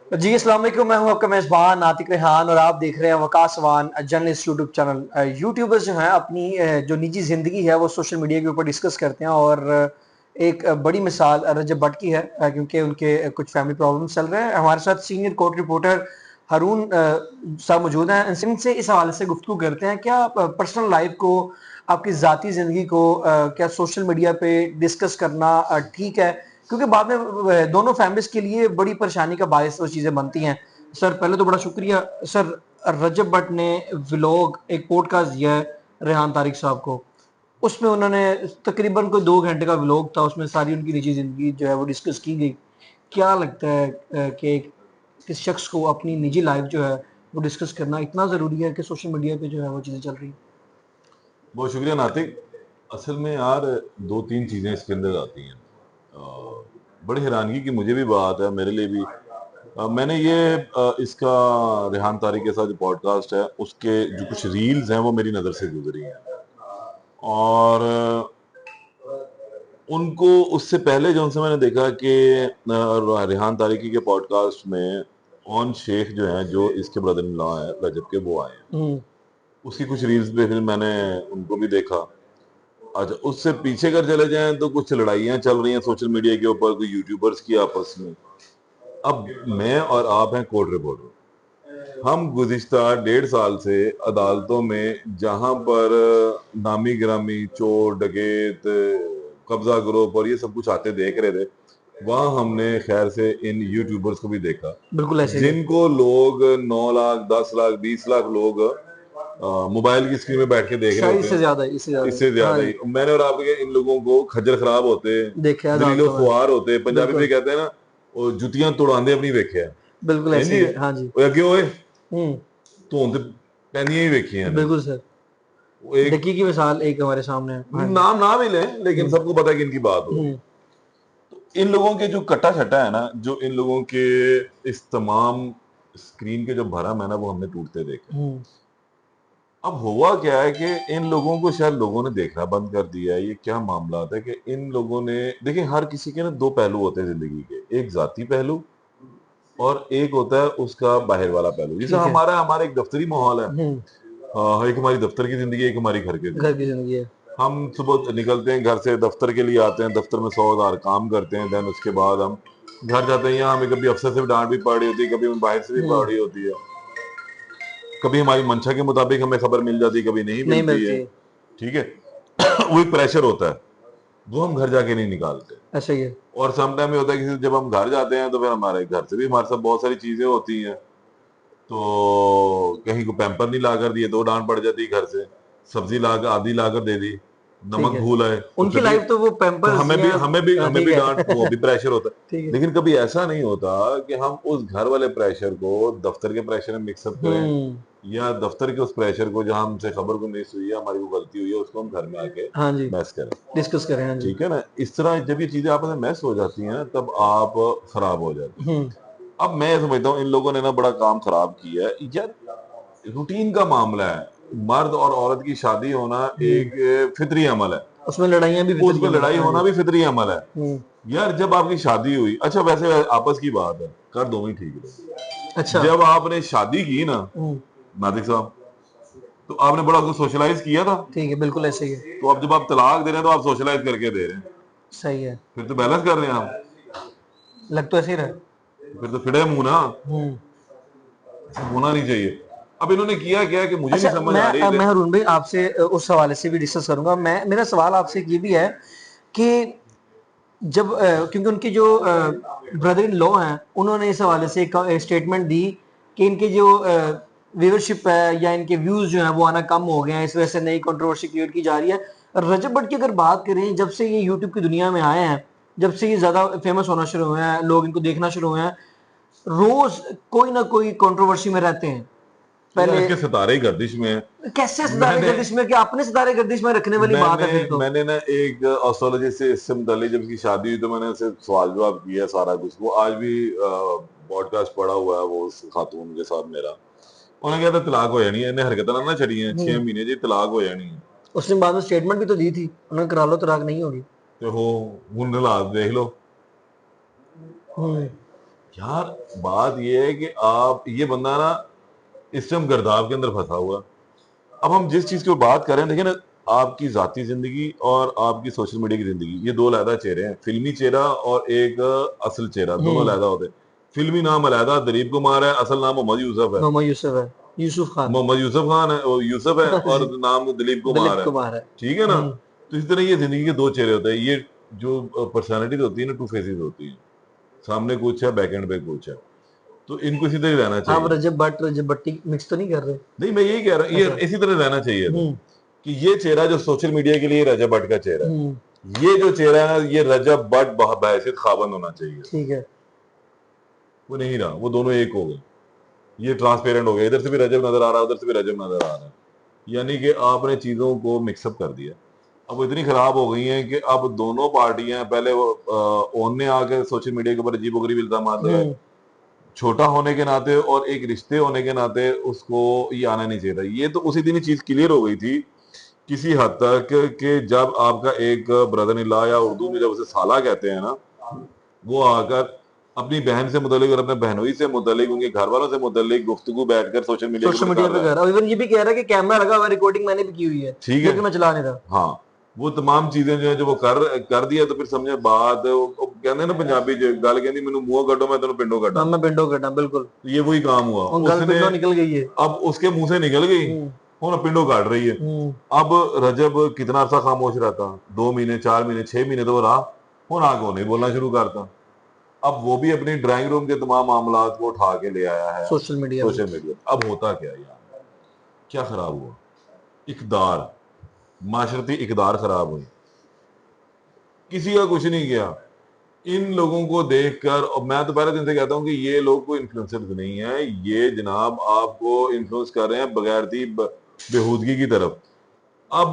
जी अस्सलाम वालेकुम, मैं हूं आपका मेज़बान नातिक रेहान और आप देख रहे हैं वकास वान जर्नलिस्ट यूट्यूब चैनल। यूट्यूबर्स जो हैं अपनी जो निजी ज़िंदगी है वो सोशल मीडिया के ऊपर डिस्कस करते हैं और एक बड़ी मिसाल रजब भट्ट की है, क्योंकि उनके कुछ फैमिली प्रॉब्लम्स चल रहे हैं। हमारे साथ सीनियर कोर्ट रिपोर्टर हारून साहब मौजूद हैं। इनसे इस हवाले से गुफ्तगू करते हैं क्या पर्सनल लाइफ को, आपकी ज़ाती ज़िंदगी को क्या सोशल मीडिया पे डिस्कस करना ठीक है, क्योंकि बाद में दोनों फैमिलीज के लिए बड़ी परेशानी का बायस वो चीज़ें बनती हैं। सर पहले तो बड़ा शुक्रिया सर। रजब भट्ट ने व्लॉग एक पॉडकास्ट दिया है रेहान तारिक साहब को, उसमें उन्होंने तकरीबन कोई 2 घंटे का व्लॉग था, उसमें सारी उनकी निजी ज़िंदगी जो है वो डिस्कस की गई। क्या लगता है कि किस शख्स को अपनी निजी लाइफ जो है वो डिस्कस करना इतना ज़रूरी है कि सोशल मीडिया पे जो है वो चीज़ें चल रही हैं? बहुत शुक्रिया नातिक। असल में यार दो तीन चीज़ें इसके अंदर आती हैं। बड़ी हैरानगी की मुझे भी बात है, मेरे लिए भी। मैंने इसका रेहान तारिक के साथ जो पॉडकास्ट है उसके जो कुछ रील्स हैं वो मेरी नज़र से गुजरी हैं। और उनको उससे पहले जो उनसे मैंने देखा कि रेहान तारिकी के पॉडकास्ट में ऑन शेख जो हैं, जो इसके ब्रदर इन लॉ हैं रजब के, वो आए हैं। उसकी कुछ रील्स पे फिर मैंने उनको भी देखा। अच्छा, उससे पीछे अगर चले जाएं तो कुछ लड़ाइयां चल रही हैं सोशल मीडिया के ऊपर, कोई यूट्यूबर्स की आपस में। अब मैं और आप हैं कोर्ट रिपोर्टर। हम गुज़िश्ता 1.5 साल से अदालतों में जहां पर नामी गिरामी चोर डकैत कब्जा ग्रुप और ये सब कुछ आते देख रहे थे, वहां हमने खैर से इन यूट्यूबर्स को भी देखा, बिल्कुल ऐसे ही है। जिनको लोग 9 लाख 10 लाख 20 लाख लोग मोबाइल की स्क्रीन में बैठ के देख रहे शायद होते इससे हैं। ज़्यादा इससे ज़्यादा इससे हाँ ज्यादा ही जी। मैंने और आपके इन लोगों को खज्जर खराब होते, देखे दलीलो अदालतों में। खुआर होते, पंजाबी में बिल्कुल कहते हैं ना, वो जुतियां तोड़ांदे अपनी वेख्या बिल्कुल ऐसे इंजी ही है हाँ जी। अगे ओए हम्म। धुंध पैनियां ही वेखियां ने। बिल्कुल सर। वो एक डकी की मिसाल एक हमारे सामने है हाँ जी। नाम ना भी लें, लेकिन हम्म। सबको पता है कि इनकी बात हो रही है। हम्म। तो इन लोगों के जो कट्टा छट्टा है ना, जो इन लोगों के इस तमाम स्क्रीन के जो भरम है ना, वो हमने टूटते देखे। हम्म। अब हुआ क्या है कि इन लोगों को शायद लोगों ने देखना बंद कर दिया है। ये क्या मामला है कि इन लोगों ने, देखिए हर किसी के ना दो पहलू होते हैं जिंदगी के, एक जाती पहलू और एक होता है उसका बाहर वाला पहलू। जैसे ठीक है। हमारा एक दफ्तरी माहौल है। हम्म। एक हमारी दफ्तर की जिंदगी, एक हमारी घर की घर की जिंदगी। जिंदगी है। हम सुबह निकलते हैं घर से, दफ्तर के लिए आते हैं, दफ्तर में 100,000 काम करते हैं, देन उसके बाद हम घर जाते हैं। यहाँ हमें कभी अफसर से भी डांट भी पड़ रही होती है, कभी हमें बाहर से भी पड़ हम्म। रही होती है, कभी हमारी मंशा के मुताबिक हमें खबर मिल जाती है, कभी नहीं नहीं मिलती है। मिलती। ठीक है। वो एक प्रेशर होता है, वो हम घर जाके नहीं निकालते। ऐसा ही है। और समटाइम ये होता है कि जब हम घर जाते हैं तो फिर हमारे घर से भी हमारे साथ बहुत सारी चीजें होती हैं। तो कहीं को पैम्पर नहीं ला कर दिए तो डांट पड़ जाती है घर से, सब्जी ला कर आधी ला कर दे दी, ठीक नमक है। भूल आए तो उनकी फिर भी, लाइफ तो वो तो पैम्पर्स हमें भी या हमें भी हमें ठीक भी है। डांट, वो भी प्रेशर होता ठीक है। है। लेकिन कभी ऐसा नहीं होता कि हम उस घर वाले प्रेशर को दफ्तर के प्रेशर में मिक्सअप करें, हम्म। या दफ्तर के उस प्रेशर को जहां हमसे खबर को मिस हुई है, हमारी वो गलती हुई है, उसको हम घर में आके हाँ जी। मैस करें। डिस्कस करें हाँ जी। ठीक है ना। इस तरह जब ये चीजें आपस में मैस हो जाती हैं तब आप खराब हो जाते हैं। हम्म। अब मैं ये समझता हूँ इन लोगों ने ना बड़ा काम खराब किया है यार। रूटीन का मामला है, मर्द और औरत की शादी होना हम्म। एक फितरी अमल है, उसमें लड़ाइयाँ भी उस फितरी पर अमल है लड़ाई हाँ जी। होना भी फितरी अमल है। हम्म। यार जब आपकी शादी हुई, अच्छा वैसे आपस की बात है, कर दो ही ठीक अच्छा। रहे। जब आपने शादी की ना हम्म। नादिक साहब, तो आपने बड़ा कुछ सोशलाइज किया था। ठीक है बिल्कुल ऐसे ही है। तो अब जब आप तलाक दे रहे हैं तो आप सोशलाइज करके दे रहे हैं, सही है। फिर तो बैलेंस कर रहे हैं आप। लग तो ऐसे ही रहा है। फिर तो फिड़े मुंह ना, हम्म। ऐसा होना नहीं चाहिए। अब इन्होंने किया क्या कि मुझे नहीं अच्छा समझ आ रही। मैं हरून भाई आपसे उस हवाले से भी डिस्कस करूंगा। मैं मेरा सवाल आपसे ये भी है कि जब क्योंकि उनके जो ब्रदर इन लॉ हैं उन्होंने इस हवाले से एक स्टेटमेंट दी कि इनके जो व्यूअरशिप है या इनके व्यूज जो हैं वो आना कम हो गए हैं, इस वजह से नई कंट्रोवर्सी क्रिएट की जा रही है। रजब भट्ट की अगर बात करें, जब से ये यूट्यूब की दुनिया में आए हैं, जब से ये ज्यादा फेमस होना शुरू हुए हैं, लोग इनको देखना शुरू हुए हैं, रोज कोई ना कोई कंट्रोवर्सी में रहते हैं। यार पहले इनके सितारे ही गर्दिश में है। कैसे सितारे मैंने गर्दिश में, कि अपने सितारे गर्दिश में रखने वाली बात मैंने है फिर तो। मैंने ना एक एस्ट्रोलॉजिस्ट से इससे मुतालिक जब उसकी शादी हुई तो मैंने उससे सवाल जवाब किया सारा कुछ। वो आज भी पॉडकास्ट पड़ा हुआ है वो उस खातून के साथ मेरा। उन्हें कहता तलाक हो जानी है, इन्हें हरकत ना छड़ी है, 6 महीने जी तलाक हो जानी है। उसने बाद में स्टेटमेंट भी तो दी थी, उन्होंने करा लो तलाक नहीं होगी। तो हो, हुन हालात देख लो। हम्म। यार बात ये है कि आप ये बंदा ना इस टाइम गर्दाव के अंदर फंसा हुआ। अब हम जिस चीज की बात कर रहे हैं, देखिए ना, आपकी जाती जिंदगी और आपकी सोशल मीडिया की जिंदगी, ये दो अलहदा चेहरे हैं। फिल्मी चेहरा और एक असल चेहरा, दोनों हम्म। अलहदा होते हैं। फिल्मी नाम अलहदा दिलीप कुमार है, असल नाम मोहम्मद यूसुफ है। मोहम्मद यूसुफ है, यूसुफ खान। मोहम्मद यूसुफ खान है, वो यूसुफ है, और जी। नाम दिलीप कुमार दिलीप है। कुमार है। ठीक है ना? तो इस तरह ये जिंदगी के दो चेहरे होते हैं। ये जो पर्सनैलिटी होती है ना, टू फेसेस होती है। सामने कुछ है, बैक एंड पे कुछ है। तो इनको इसी तरह रहना आप चाहिए। रजब भट्टी मिक्स तो नहीं कर रहे? नहीं, मैं यही कह रहा हूँ, ये अच्छा। इसी तरह रहना चाहिए था हम्म। कि ये चेहरा जो सोशल मीडिया के लिए रजब भट्ट का चेहरा हम्म। है, ये जो चेहरा है ना, ये रजब भट्ट बहैसियत खाबंद होना चाहिए। ठीक है। वो नहीं रहा, वो दोनों एक हो गए। ये ट्रांसपेरेंट हो गया, इधर से भी रजब नजर आ रहा है, उधर से भी रजब नजर आ रहा है। यानी कि आपने चीजों को मिक्सअप कर दिया। अब वो इतनी खराब हो गई हैं कि अब दोनों पार्टियां, पहले वो ओन ने आके सोशल मीडिया के ऊपर अजीबोगरीब इल्जाम लगाए, छोटा होने के नाते और एक रिश्ते होने के नाते उसको ये आना नहीं चाहिए था। ये तो उसी दिन ही चीज क्लियर हो गई थी किसी हद तक कि जब आपका एक ब्रदर इन लॉ, या उर्दू में जब उसे साला कहते हैं ना, वो आकर अपनी बहन से मुतलिक और अपने बहनोई से मुतलिक, उनके घर वालों से मुतलिक गुफ्तगू बैठकर सोशल मीडिया के सोशल ऊपर मीडिया कर पे रहा है। कर रहा हूँ, इवन ये भी कह रहा है कि कैमरा लगा हुआ, रिकॉर्डिंग मैंने भी की हुई है, ठीक है। लेकिन मैं चला नहीं रहा। हाँ, वो तमाम चीजें जो है, जो वो कर दिया, तो फिर समझे बात, वो कहते हैं ना पंजाबी जो गल कहती, मैनू मुंह कड्डो मैं तेन पिंडो कड्डा। हाँ, मैं पिंडो कटा, बिल्कुल। तो ये वही काम हुआ और गल उसने। पिंडो निकल गई है। अब उसके मुंह से निकल गई, हम्म। वो पिंडो काट रही है। अब रजब कितना अर्सा खामोश रहता, 2 महीने, 4 महीने, 6 महीने तो वो रहा। वो ना को नहीं बोलना शुरू करता। अब वो भी अपनी ड्राइंग रूम के तमाम मामला को उठा के ले आया है सोशल मीडिया पे। Social media. अब होता क्या यार, क्या खराब हुआ? इकदार, माशरती इकदार खराब हुई। किसी का कुछ नहीं किया। इन लोगों को देखकर, और मैं तो पहले दिन से कहता हूं कि ये लोग कोई इन्फ्लुएंसर्स नहीं है, ये जनाब आपको इन्फ्लुएंस कर रहे हैं बगैर थी बेहूदगी की तरफ। अब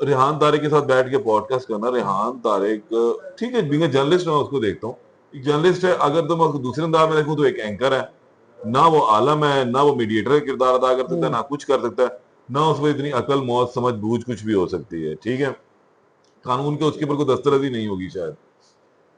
रेहान तारिक के साथ बैठ के पॉडकास्ट करना, रेहान तारिक ठीक है, बीइंग जर्नलिस्ट मैं उसको देखता हूँ, एक जर्नलिस्ट है। अगर तो मैं उसको दूसरे अंदाज में देखूं तो एक एंकर है। ना वो आलम है, ना वो मीडिएटर का किरदार अदा कर सकता है, ना कुछ कर सकता है, ना उसमें इतनी अकल मौत समझ बूझ कुछ भी हो सकती है। ठीक है, कानून के उसके ऊपर कोई दस्तरदी नहीं होगी शायद।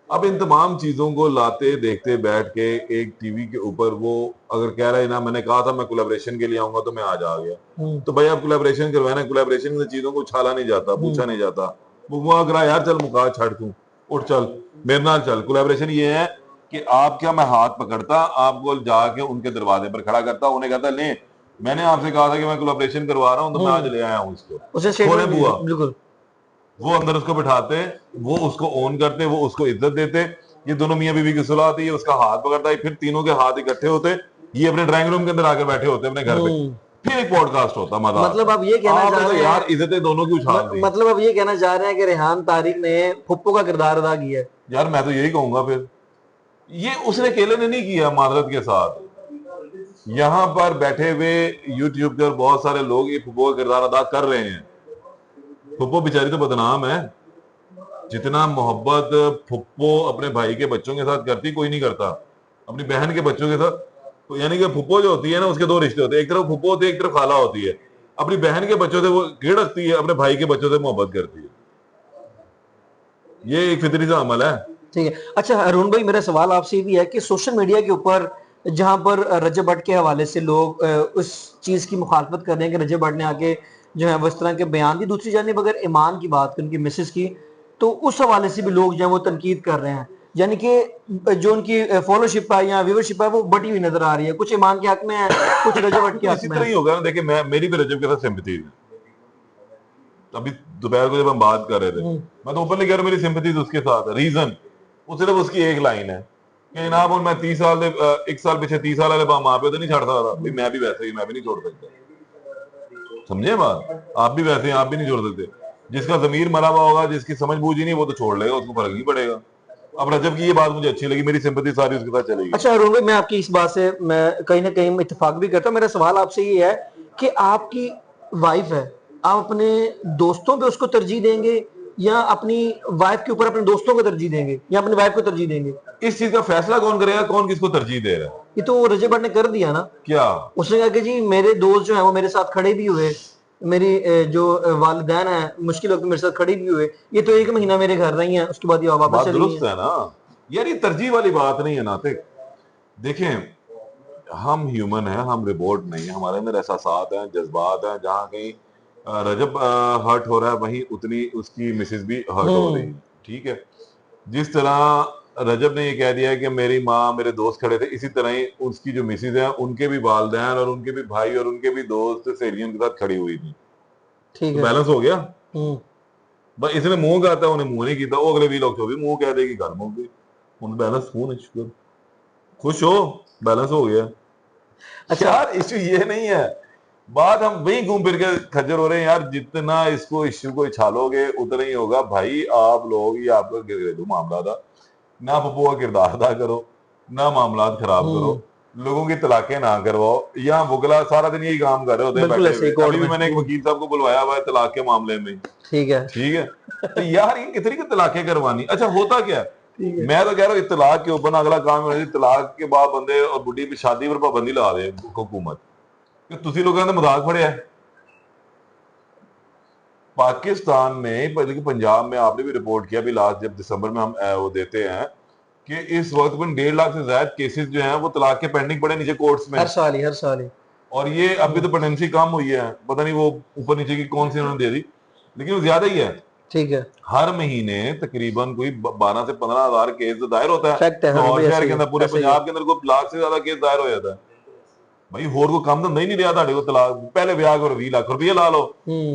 अब इन तमाम चीजों को लाते देखते बैठ के एक टीवी के ऊपर वो अगर कह रहा है ना, मैंने कहा था मैं कोलैबोरेशन के लिए आऊंगा तो मैं आज आ गया, तो भाई आप कोलैबोरेशन करवाना, कोलैबोरेशन की चीजों को उछाला नहीं जाता, पूछा नहीं जाता। वो मुआ करा यार, चल मुका छड़ तू, उठ चल मेरे नाल चल। कोलैबोरेशन ये है कि आप क्या, मैं हाथ पकड़ता आपको जाके उनके दरवाजे पर खड़ा करता, उन्हें कहता ले मैंने आपसे कहा था कि मैं कोलैबोरेशन करवा रहा हूँ, तो मैं आज ले आया हूँ इसको, उसे खोले स्टेटमेंट बुआ। बिल्कुल। वो अंदर उसको बिठाते, वो उसको ओन करते, वो उसको इज्जत देते। ये दोनों मियां बीवी की सुलह आती है, उसका हाथ पकड़ता है, फिर तीनों के हाथ इकट्ठे होते, ये अपने ड्राइंग रूम के अंदर आकर बैठे होते अपने घर पे, फिर एक पॉडकास्ट होता, मजा मतलब आता। आप ये कहना चाह आपने तो रहे यार हैं, इज्जतें दोनों की उछाल दी। मतलब आप ये कहना चाह रहे हैं कि रेहान तारिक ने फुप्पो का किरदार अदा किया है? यार मैं तो यही कहूंगा, फिर ये उसने अकेले ने नहीं किया, मादरत के साथ यहाँ पर बैठे हुए यूट्यूब पर बहुत सारे लोग ये फुप्पो का किरदार अदा कर रहे हैं। फुप्पो बेचारी तो बदनाम है, जितना मोहब्बत फुप्पो अपने भाई के बच्चों के साथ करती कोई नहीं करता अपनी बहन के बच्चों के साथ। तो यानी कि फुप्पो जो होती है ना, उसके दो रिश्ते होते हैं, एक तरफ फुप्पो होती है, एक तरफ खाला होती है। अपनी बहन के बच्चों से वो गिड़कती है, अपने भाई के बच्चों से मोहब्बत करती है। ये एक फितरी सा अमल है। ठीक है। अच्छा अरुण भाई, मेरा सवाल आपसे ये भी है कि सोशल मीडिया के ऊपर जहां पर रजब भट्ट के हवाले से लोग उस चीज की मुखालफत कर रहे हैं कि रजब भट्ट ने आके जो है वो इस तरह के बयान दी, दूसरी जानिब अगर ईमान की बात करें, उनकी मिसेस की, तो उस हवाले से भी लोग जो है वो तनकीद कर रहे हैं, यानी कि जो उनकी फॉलोशिप है या व्यूवरशिप है वो बढ़ी हुई नजर आ रही है, कुछ ईमान के हक में है, कुछ रजब भट्ट के तो हक इसी में तरह है। ही होगा ना। देखिए, मैं मेरी भी रजब के साथ सिंपथी थी। अभी दोपहर को जब हम बात कर रहे थे, मैं तो ओपनली कह रहा हूं, मेरी सिंपथी उसके साथ है। रीजन वो सिर्फ उसकी एक लाइन है कि जनाब मैं 30 साल एक साल पीछे 30 साल वाले माँ पे तो नहीं छड़ सकता भाई, मैं भी वैसे ही, मैं भी नहीं छोड़ सकता। समझे बात? आप भी वैसे हैं, आप भी नहीं छोड़ सकते। जिसका जमीर मरा हुआ होगा, जिसकी समझ बूझ ही नहीं, वो तो छोड़ लेगा, उसको फर्क नहीं पड़ेगा। अब रजब की ये बात मुझे अच्छी लगी, मेरी सिंपथी सारी उसके साथ चलेगी। अच्छा अरुण भाई, मैं आपकी इस बात से मैं कहीं ना कहीं इत्तेफाक भी करता हूँ। मेरा सवाल आपसे ये है कि आपकी वाइफ है, आप अपने दोस्तों पे उसको तरजीह देंगे या अपनी वाइफ के ऊपर अपने दोस्तों को तरजीह देंगे या अपनी वाइफ को तरजीह देंगे? इस चीज का फैसला कौन करेगा, कौन किसको तरजीह दे रहा है? ये तो रजब भट्ट ने कर दिया ना। क्या? उसने कहा कि जी मेरे दोस्त जो है वो मेरे साथ खड़े भी हुए, मेरी जो वालिदैन है मुश्किल वक्त में मेरे साथ खड़े भी हुए, ये तो 1 महीना मेरे घर रही हैं, उसके बाद ये वापस बात चली गई दुरुस्त हैं। है ना यार, ये तरजीह वाली बात नहीं है नातिक। देखें, हम ह्यूमन हैं, हम रिबोट नहीं है, हमारे अंदर एहसासात हैं, जज्बात हैं। जहाँ कहीं रजब हर्ट हो रहा है, वहीं उतनी उसकी मिसेज भी हर्ट हो रही है। ठीक है, जिस तरह रजब ने ये कह दिया है कि मेरी माँ मेरे दोस्त खड़े थे, इसी तरह ही उसकी जो मिसेज है उनके भी वालदैन और उनके भी भाई और उनके भी दोस्त सहेलियों के साथ खड़ी हुई थी। ठीक तो है। बैलेंस हो गया। बस इसने मुंह कहता है, उन्हें मुंह नहीं किया, वो अगले भी लोग भी मुंह कह देगी, घर मुंह गई। उन बैलेंस हो नहीं, शुक्र, खुश हो, बैलेंस हो गया। अच्छा। यार इश्यू ये नहीं है, बात हम वही घूम फिर के खज्जर हो रहे हैं यार। जितना इसको इश्यू को छालोगे उतना ही होगा भाई। आप लोग, ये आपका घरेलू मामला था ना, पप्पू का किरदार अदा करो ना, मामला खराब करो, लोगों की तलाकें ना करवाओ। यहाँ वकला सारा दिन यही काम कर रहे होते हैं बिल्कुल बैठे ऐसे हुए। ही कोर्ट अभी भी में। मैंने एक वकील साहब को बुलवाया हुआ है तलाक के मामले में। ठीक है। ठीक है, तो यार ये कितनी की तलाकें करवानी। अच्छा होता क्या है, ठीक है। मैं तो कह रहा हूँ तलाक के ऊपर ना अगला काम होना चाहिए, तलाक के बाद बंदे और बुढ़ी की शादी पर पाबंदी लगा दे हुकूमत कि तुसी लोगों ने मजाक पड़े। पाकिस्तान में बल्कि पंजाब में आपने भी रिपोर्ट किया, अभी लास्ट जब दिसंबर में हम वो देते हैं कि इस वक्त में 1.5 लाख से ज्यादा केसेस जो हैं वो तलाक के पेंडिंग पड़े नीचे कोर्ट्स में। हर साल ही, हर साल ही। और ये अभी तो पेंडेंसी कम हुई है, पता नहीं वो ऊपर नीचे की कौन सी उन्होंने दे दी, लेकिन वो ज्यादा ही है। ठीक है। हर महीने तकरीबन कोई 12 से 15 हजार केस दायर होता है फैक्ट है, हाँ लाहौर भाई, शहर ऐसे के ही अंदर। पूरे ऐसे ही है। पंजाब के अंदर कोई लाख से ज्यादा केस दायर हो जाता है। भाई होर को काम धंधा ही नहीं रहा ਤੁਹਾਡੇ को तलाक पहले ब्याह करो 20 लाख रुपये ला लो,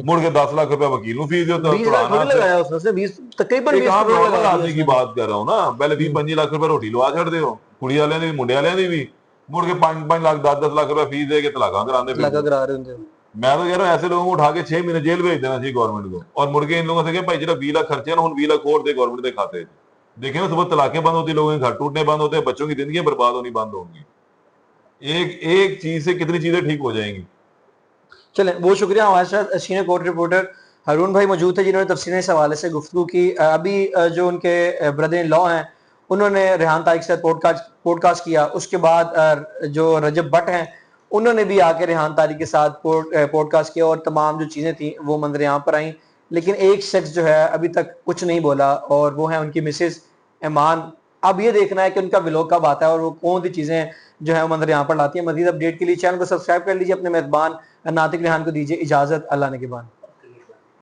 मुड़ के 10 लाख रुपया वकील को फीस दो 20 लाख थोड़ी लगाया उसने, 20, तकरीबन एक 20 आम करोड़ नॉर्मल लगा दिया आदमी की उसने। बात कर रहा हूँ ना। पहले 20-25 लाख रुपए रोटी लवा छड़ दो कुड़ी वाले ने भी मुंडे वाले ने भी, मुड़ के 5-5 लाख 10-10 लाख रुपया फीस दे के तलाक कराने फिर लगा दो। करा रहे होंगे। मैं तो कह रहा हूँ ऐसे लोगों को उठा के 6 महीने जेल भेज देना चाहिए गवर्नमेंट को, और मुड़ के इन लोगों से भाई जरा 20 लाख खर्चे ना, 20 लाख और दे गवर्नमेंट दे खाते। देखे ना सुबह तलाकें बंद होती, लोगों के घर टूटने बंद होते, बच्चों की जिंदगी बर्बाद होनी बंद होंगी। एक एक चीज से कितनी चीजें ठीक हो जाएंगी। चलें, बहुत शुक्रिया। हमारे साथ सीनियर कोर्ट रिपोर्टर हारून भाई मौजूद थे, जिन्होंने तफसीलें इस हवाले से गुफ्तगू की। अभी जो उनके ब्रदर इन लॉ हैं, उन्होंने रेहान तारिक से पॉडकास्ट किया। उसके बाद जो रजब भट्ट हैं, उन्होंने भी आके रेहान तारिक के साथ पॉडकास्ट किया, और तमाम जो चीज़ें थी वो मंजर यहाँ पर आई। लेकिन एक शख्स जो है अभी तक कुछ नहीं बोला, और वो है उनकी मिसेज ईमान। अब ये देखना है कि उनका व्लॉग कब आता है और वो कौन सी चीज़ें जो है वो मंजर यहाँ पर लाती है। मजीद अपडेट के लिए चैनल को सब्सक्राइब कर लीजिए। अपने मेहरबान नातिक रेहान को दीजिए इजाज़त। अल्लाह ने के बाद।